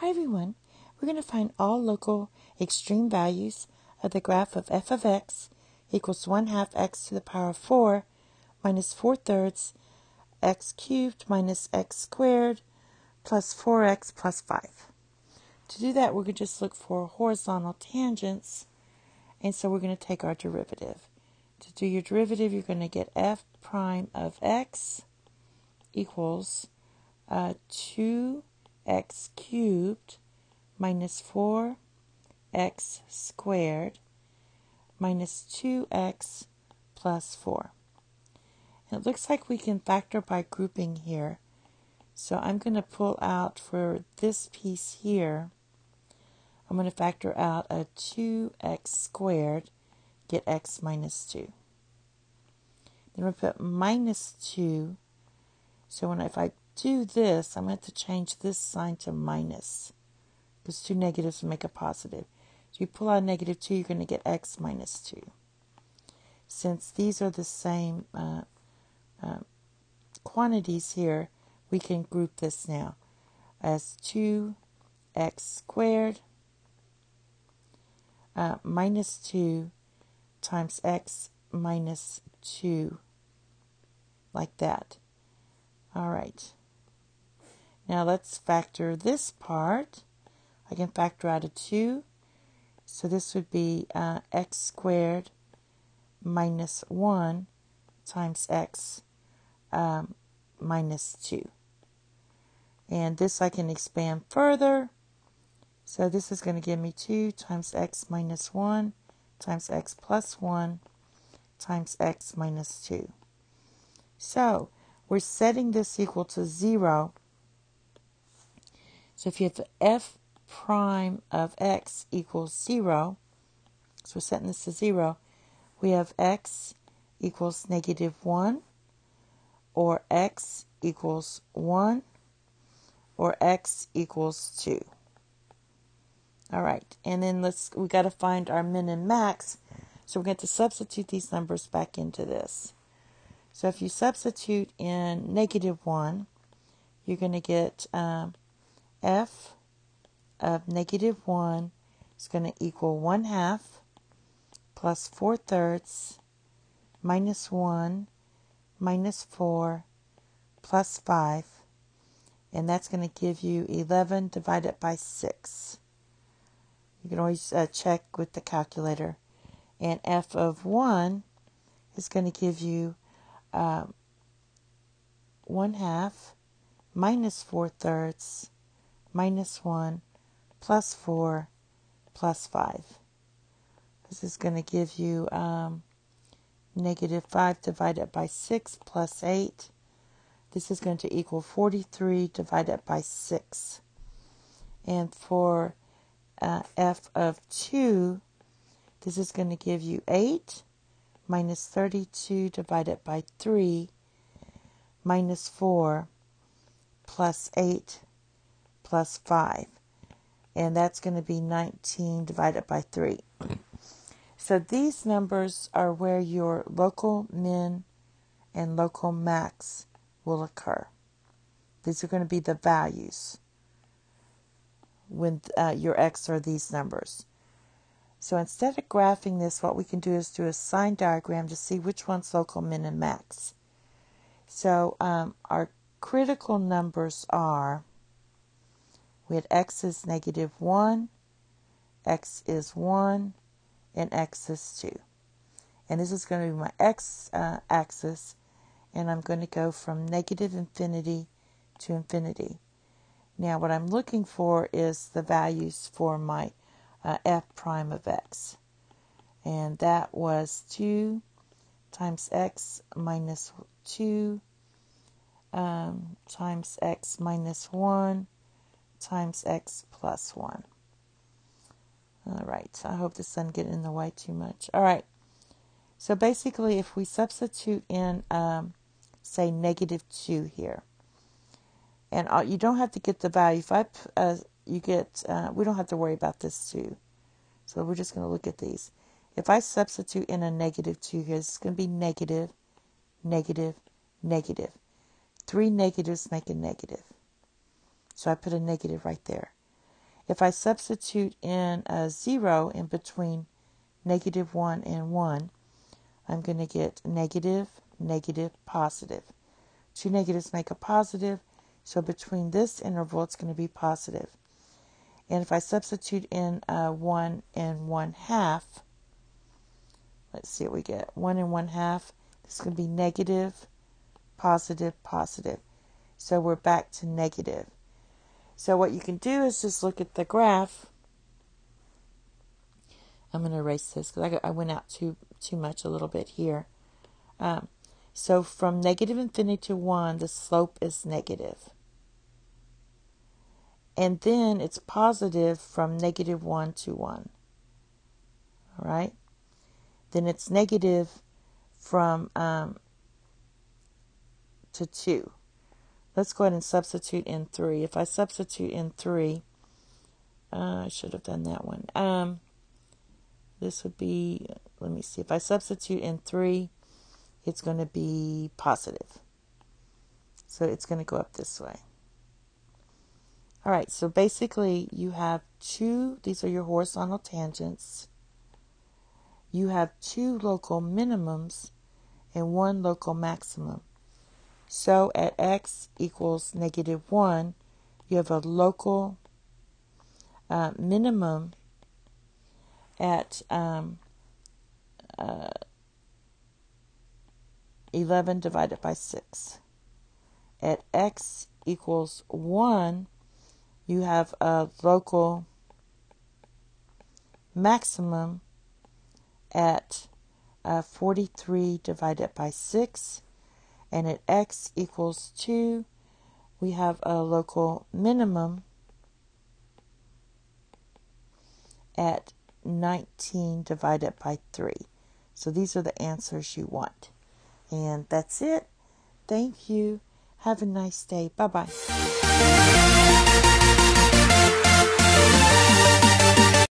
Hi everyone, we're going to find all local extreme values of the graph of f of x equals 1/2 x to the power of 4 minus 4/3 x cubed minus x squared plus 4x plus 5. To do that, we're going to just look for horizontal tangents, and so we're going to take our derivative. To do your derivative, you're going to get f prime of x equals 2x cubed minus 4x squared minus 2x plus 4. And it looks like we can factor by grouping here. So I'm going to pull out for this piece here, I'm going to factor out a 2x squared, get x minus 2. Then I'm going to put minus 2. So if I do this, I'm going to have to change this sign to minus, because two negatives will make a positive. So you pull out negative 2, you're going to get x minus 2. Since these are the same quantities here, we can group this now as 2x squared minus 2 times x minus 2, like that. All right. Now let's factor this part. I can factor out a 2. So this would be x squared minus 1 times x minus 2. And this I can expand further. So this is going to give me 2 times x minus 1 times x plus 1 times x minus 2. So we're setting this equal to 0. So if you have f prime of x equals 0, so we're setting this to 0, we have x equals negative 1, or x equals 1, or x equals 2. All right, and then we got to find our min and max, so we're going to substitute these numbers back into this. So if you substitute in negative 1, you're going to get f of negative 1 is going to equal 1/2 plus 4/3 minus 1 minus 4 plus 5, and that's going to give you 11 divided by 6. You can always check with the calculator. And f of 1 is going to give you 1/2 minus 4/3 minus 1 plus 4 plus 5. This is going to give you negative 5 divided by 6 plus 8. This is going to equal 43 divided by 6. And for f of 2, this is going to give you 8 minus 32 divided by 3 minus 4 plus 8 plus 5. And that's going to be 19 divided by 3. So these numbers are where your local min and local max will occur. These are going to be the values when your x are these numbers. So instead of graphing this, what we can do is do a sign diagram to see which one's local min and max. So our critical numbers are, we had x is negative 1, x is 1, and x is 2. And this is going to be my x-axis, and I'm going to go from negative infinity to infinity. Now what I'm looking for is the values for my f prime of x. And that was 2 times x minus 2 times x minus 1 times x plus 1. All right, I hope this doesn't get in the way too much. All right, so basically if we substitute in, say, negative 2 here, and you don't have to get the value. If we don't have to worry about this 2. So we're just going to look at these. If I substitute in a negative 2 here, it's going to be negative, negative, negative. 3 negatives make a negative. So I put a negative right there. If I substitute in a 0 in between -1 and 1, I'm going to get negative, negative, positive. Two negatives make a positive, so between this interval, it's going to be positive. And if I substitute in 1 and 1/2, let's see what we get. 1 and 1/2, this is going to be negative, positive, positive. So we're back to negative. So what you can do is just look at the graph. I'm going to erase this because I went out too much a little bit here. So from -infinity to 1, the slope is negative. And then it's positive from -1 to 1. All right? Then it's negative from to 2. Let's go ahead and substitute in 3. If I substitute in 3, I should have done that one. This would be, let me see. If I substitute in 3, it's going to be positive. So it's going to go up this way. All right, so basically you have these are your horizontal tangents. You have 2 local minimums and 1 local maximum. So at x equals -1, you have a local minimum at 11 divided by 6. At x equals 1, you have a local maximum at 43 divided by 6. And at x equals 2, we have a local minimum at 19 divided by 3. So these are the answers you want. And that's it. Thank you. Have a nice day. Bye-bye.